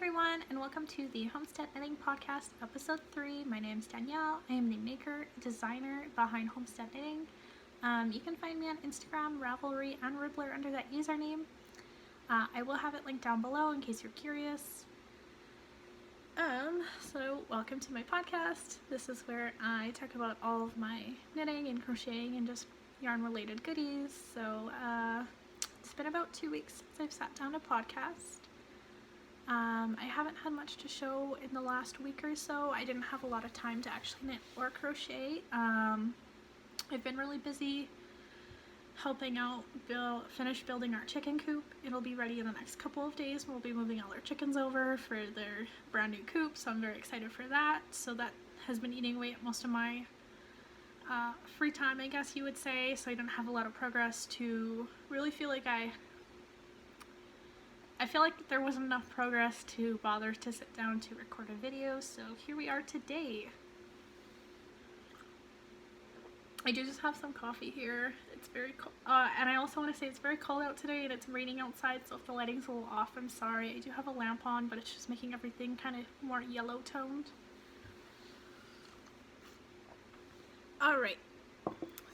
everyone, and welcome to the Homesteadknitting Podcast, Episode 3. My name is Danielle. I am the maker, designer behind Homesteadknitting. You can find me on Instagram, Ravelry, and ribblr under that username. I will have it linked down below in case you're curious. So welcome to my podcast. This is where I talk about all of my knitting and crocheting and just yarn-related goodies. So it's been about 2 weeks since I've sat down to podcast. I haven't had much to show in the last week or so. I didn't have a lot of time to actually knit or crochet. I've been really busy helping out finish building our chicken coop. It'll be ready in the next couple of days. We'll be moving all our chickens over for their brand new coop, so I'm very excited for that. So that has been eating away at most of my free time, I guess you would say, so I didn't have a lot of progress to really feel like I feel like there wasn't enough progress to bother to sit down to record a video, so here we are today. I do just have some coffee here. It's very cold, and I also want to say it's very cold out today and it's raining outside, so if the lighting's a little off, I'm sorry. I do have a lamp on, but it's just making everything kind of more yellow toned. Alright,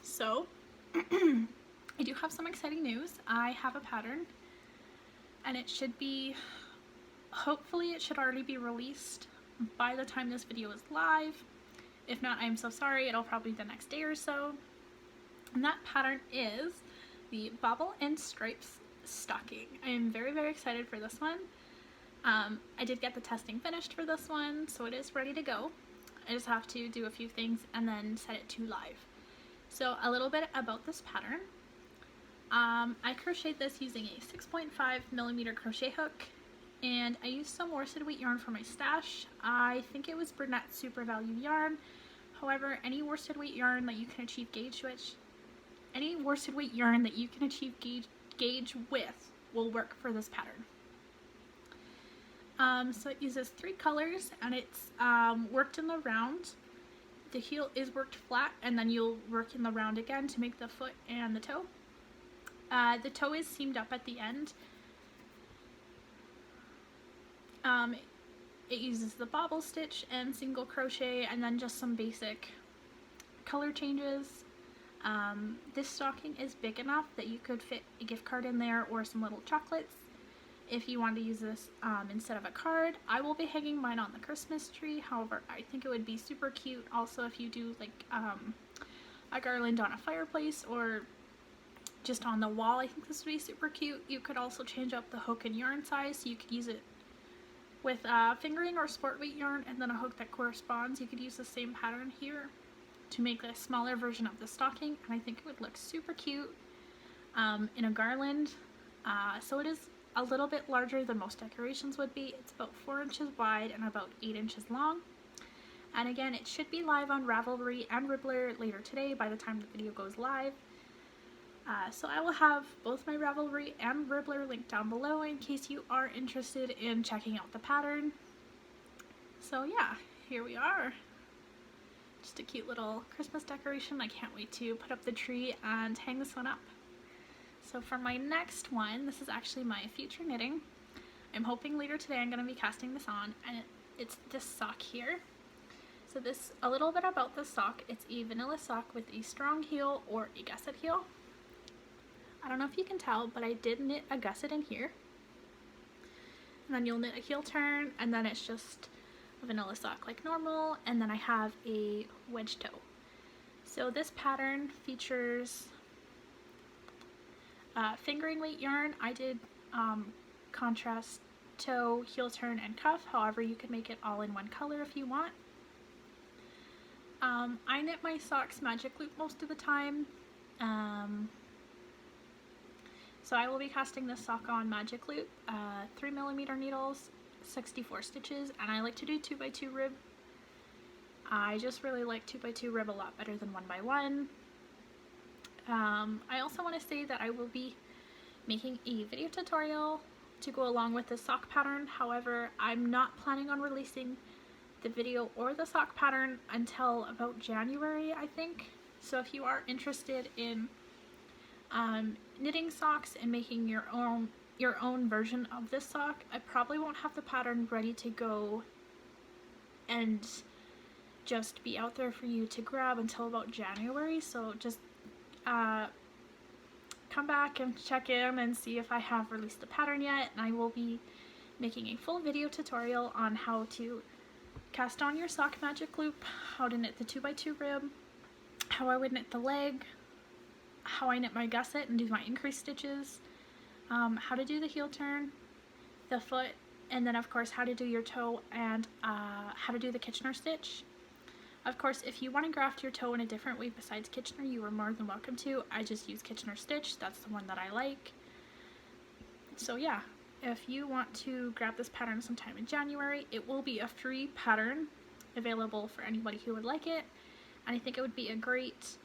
so I do have some exciting news. I have a pattern, and it should be, hopefully it should already be released by the time this video is live. If not, I'm so sorry, it'll probably be the next day or so. And that pattern is the Bobble and Stripes stocking. I am very, very excited for this one. I did get the testing finished for this one, so it is ready to go. I just have to do a few things and then set it to live. So a little bit about this pattern. I crocheted this using a 6.5mm crochet hook, and I used some worsted weight yarn for my stash. I think it was Burnett Super Value yarn. However, any worsted weight yarn that you can achieve gauge with will work for this pattern. So it uses 3 colors, and it's worked in the round. The heel is worked flat, and then you'll work in the round again to make the foot and the toe. The toe is seamed up at the end. It uses the bobble stitch and single crochet, and then just some basic color changes. This stocking is big enough that you could fit a gift card in there or some little chocolates if you want to use this instead of a card. I will be hanging mine on the Christmas tree. However, I think it would be super cute also if you do like a garland on a fireplace or just on the wall. I think this would be super cute. You could also change up the hook and yarn size, so you could use it with fingering or sport weight yarn and then a hook that corresponds. You could use the same pattern here to make a smaller version of the stocking, and I think it would look super cute in a garland. So it is a little bit larger than most decorations would be. It's about 4 inches wide and about 8 inches long. And again, it should be live on Ravelry and ribblr later today by the time the video goes live. So I will have both my Ravelry and ribblr linked down below in case you are interested in checking out the pattern. So yeah, here we are. Just a cute little Christmas decoration. I can't wait to put up the tree and hang this one up. So for my next one, this is actually my future knitting. I'm hoping later today I'm going to be casting this on, and it's this sock here. So a little bit about this sock. It's a vanilla sock with a strong heel or a gusset heel. I don't know if you can tell, but I did knit a gusset in here. And then you'll knit a heel turn, and then it's just a vanilla sock like normal, and then I have a wedge toe. So this pattern features fingering weight yarn. I did contrast toe, heel turn, and cuff. However, you can make it all in one color if you want. I knit my socks magic loop most of the time. So I will be casting this sock on magic loop, 3mm needles, 64 stitches, and I like to do 2x2 rib. I just really like 2x2 rib a lot better than 1x1. I also want to say that I will be making a video tutorial to go along with the sock pattern. However, I'm not planning on releasing the video or the sock pattern until about January, I think. So if you are interested in knitting socks and making your own your own version of this sock. I probably won't have the pattern ready to go and just be out there for you to grab until about January, so just come back and check in and see if I have released the pattern yet, and I will be making a full video tutorial on how to cast on your sock magic loop, how to knit the 2x2 rib, how I would knit the leg, how I knit my gusset and do my increase stitches, how to do the heel turn, the foot, and then of course how to do your toe and how to do the Kitchener stitch. Of course, if you want to graft your toe in a different way besides Kitchener, you are more than welcome to. I just use Kitchener stitch, that's the one that I like. So yeah, if you want to grab this pattern sometime in January, it will be a free pattern available for anybody who would like it, and I think it would be a great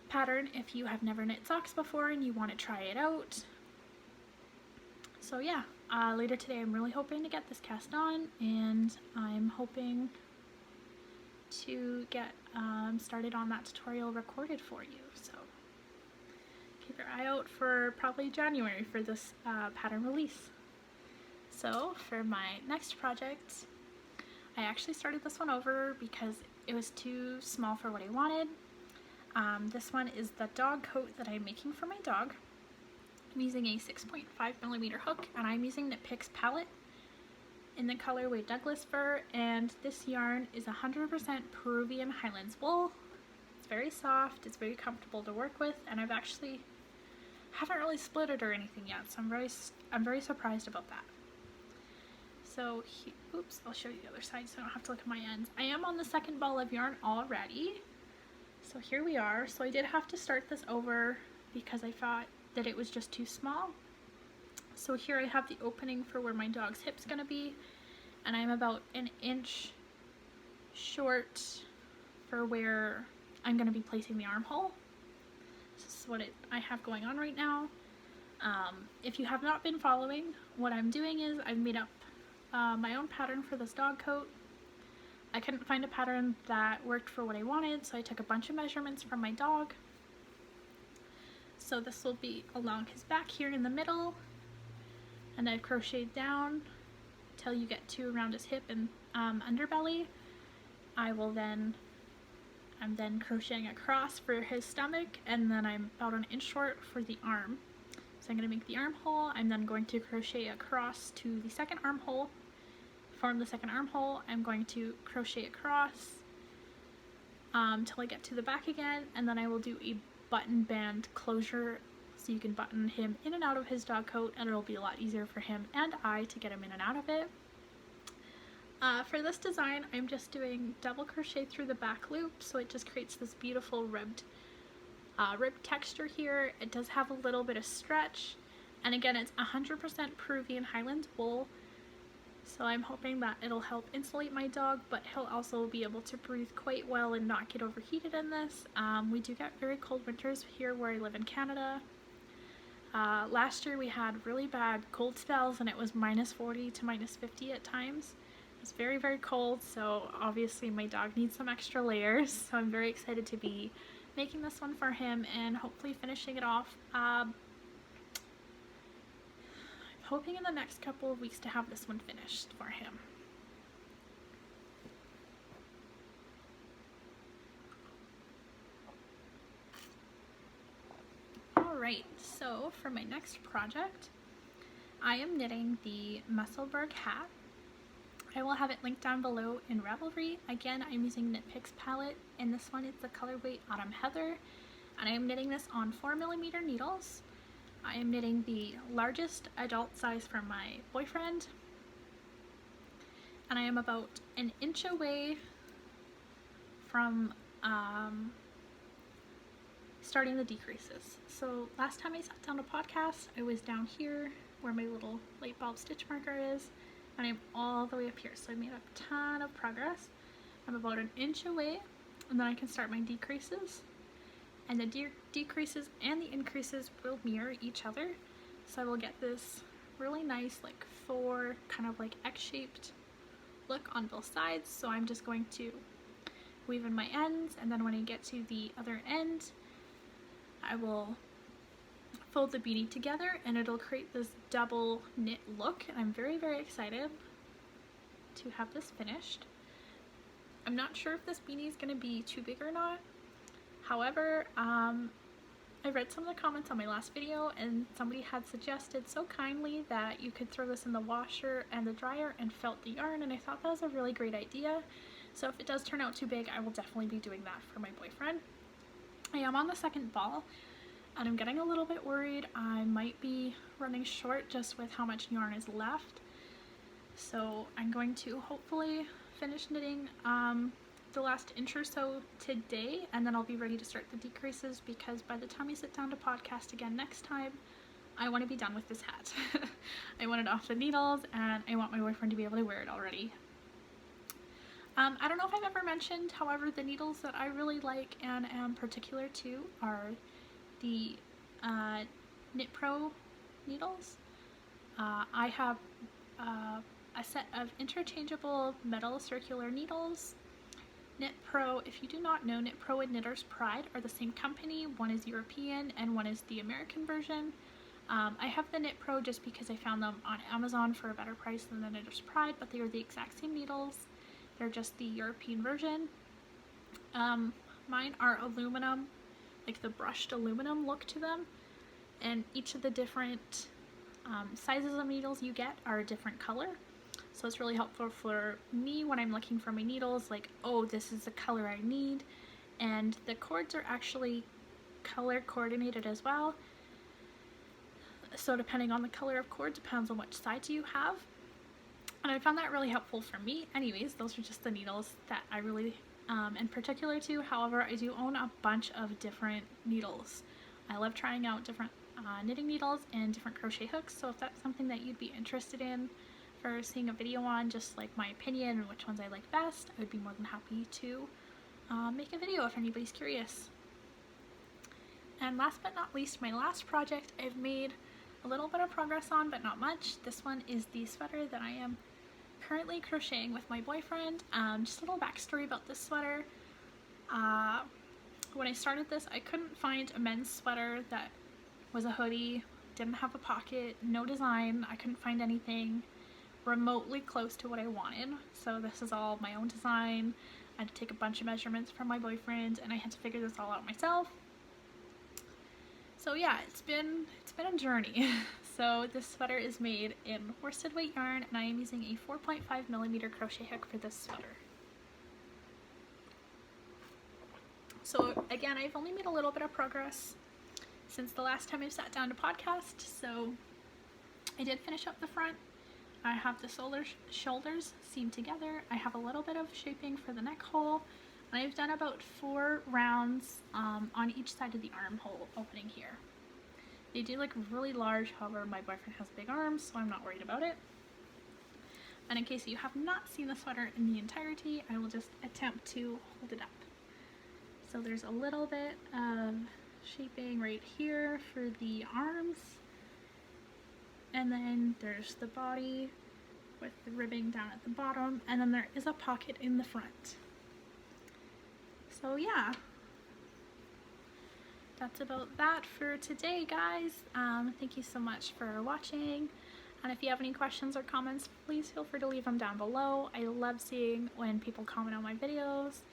pattern if you have never knit socks before and you want to try it out. So yeah, later today I'm really hoping to get this cast on, and I'm hoping to get started on that tutorial recorded for you. So keep your eye out for probably January for this pattern release. So for my next project, I actually started this one over because it was too small for what I wanted. This one is the dog coat that I'm making for my dog. I'm using a 6.5mm hook, and I'm using Knit Picks palette in the colorway Douglas fir, and this yarn is 100% Peruvian Highlands wool. It's very soft, it's very comfortable to work with, and I've actually haven't really split it or anything yet, so I'm very surprised about that. So, oops, I'll show you the other side so I don't have to look at my ends. I am on the second ball of yarn already, so here we are. So I did have to start this over because I thought that it was just too small. So here I have the opening for where my dog's hip's gonna be, and I'm about an inch short for where I'm gonna be placing the armhole. This is what I have going on right now. If you have not been following, what I'm doing is I've made up my own pattern for this dog coat. I couldn't find a pattern that worked for what I wanted, so I took a bunch of measurements from my dog. So this will be along his back here in the middle, and I've crocheted down till you get to around his hip and underbelly. I'm then crocheting across for his stomach, and then I'm about an inch short for the arm. So I'm going to make the armhole. I'm then going to crochet across to the second armhole. Form the second armhole. I'm going to crochet across till I get to the back again, and then I will do a button band closure so you can button him in and out of his dog coat, and it'll be a lot easier for him and I to get him in and out of it. For this design, I'm just doing double crochet through the back loop, so it just creates this beautiful ribbed texture here. It does have a little bit of stretch, and again, it's 100% Peruvian Highlands wool, so I'm hoping that it'll help insulate my dog, but he'll also be able to breathe quite well and not get overheated in this. We do get very cold winters here where I live in Canada. Last year we had really bad cold spells, and it was -40 to -50 at times. It's very, very cold, so obviously my dog needs some extra layers, so I'm very excited to be making this one for him and hopefully finishing it off. I'm hoping in the next couple of weeks to have this one finished for him. Alright, so for my next project, I am knitting the Muscleburg Hat. I will have it linked down below in Ravelry. Again, I'm using Knit Picks palette, and this one is the colorway Autumn Heather, and I am knitting this on 4mm needles. I am knitting the largest adult size for my boyfriend, and I am about an inch away from starting the decreases. So last time I sat down to podcast, I was down here where my little light bulb stitch marker is, and I'm all the way up here, so I made a ton of progress. I'm about an inch away, and then I can start my decreases, and the decreases and the increases will mirror each other, so I will get this really nice like four kind of like X-shaped look on both sides. So I'm just going to weave in my ends, and then when I get to the other end I will fold the beanie together and it'll create this double knit look, and I'm very, very excited to have this finished. I'm not sure if this beanie is going to be too big or not. However, I read some of the comments on my last video and somebody had suggested so kindly that you could throw this in the washer and the dryer and felt the yarn, and I thought that was a really great idea. So if it does turn out too big, I will definitely be doing that for my boyfriend. I am on the second ball and I'm getting a little bit worried. I might be running short just with how much yarn is left. So I'm going to hopefully finish knitting the last inch or so today, and then I'll be ready to start the decreases, because by the time we sit down to podcast again next time, I want to be done with this hat. I want it off the needles and I want my boyfriend to be able to wear it already. I don't know if I've ever mentioned, however, the needles that I really like and am particular to are the Knit Pro needles. I have a set of interchangeable metal circular needles. Knit Pro, if you do not know, Knit Pro and Knitter's Pride are the same company. One is European and one is the American version. I have the Knit Pro just because I found them on Amazon for a better price than the Knitter's Pride, but they are the exact same needles. They're just the European version. Mine are aluminum, like the brushed aluminum look to them, and each of the different sizes of needles you get are a different color. So it's really helpful for me when I'm looking for my needles, like, oh, this is the color I need. And the cords are actually color coordinated as well. So depending on the color of cord, depends on which sides you have. And I found that really helpful for me. Anyways, those are just the needles that I really am particular to. However, I do own a bunch of different needles. I love trying out different knitting needles and different crochet hooks. So if that's something that you'd be interested in for seeing a video on, just like my opinion and which ones I like best, I would be more than happy to make a video if anybody's curious. And last but not least, my last project I've made a little bit of progress on, but not much. This one is the sweater that I am currently crocheting with my boyfriend. Just a little backstory about this sweater. When I started this, I couldn't find a men's sweater that was a hoodie, didn't have a pocket, no design. I couldn't find anything remotely close to what I wanted. So this is all my own design. I had to take a bunch of measurements from my boyfriend and I had to figure this all out myself. So yeah, it's been a journey. So this sweater is made in worsted weight yarn and I am using a 4.5mm crochet hook for this sweater. So again, I've only made a little bit of progress since the last time I've sat down to podcast. So I did finish up the front. I have the shoulders seamed together. I have a little bit of shaping for the neck hole. And I've done about 4 rounds on each side of the armhole opening here. They do look really large, however my boyfriend has big arms, so I'm not worried about it. And in case you have not seen the sweater in the entirety, I will just attempt to hold it up. So there's a little bit of shaping right here for the arms. And then there's the body with the ribbing down at the bottom, and then there is a pocket in the front. So yeah, that's about that for today, guys. Thank you so much for watching, and if you have any questions or comments, please feel free to leave them down below. I love seeing when people comment on my videos.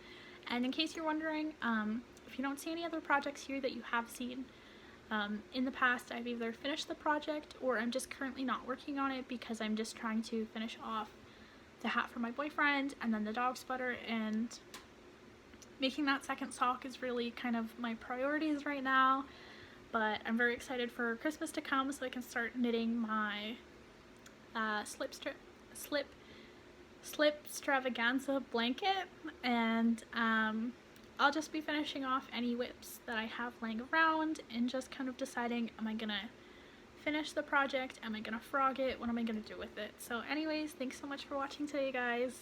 And in case you're wondering, if you don't see any other projects here that you have seen in the past, I've either finished the project or I'm just currently not working on it because I'm just trying to finish off the hat for my boyfriend and then the dog sweater, and making that second sock is really kind of my priorities right now. But I'm very excited for Christmas to come so I can start knitting my slip extravaganza blanket, and I'll just be finishing off any whips that I have laying around and just kind of deciding, am I gonna finish the project, am I gonna frog it, what am I gonna do with it. So anyways, thanks so much for watching today, guys.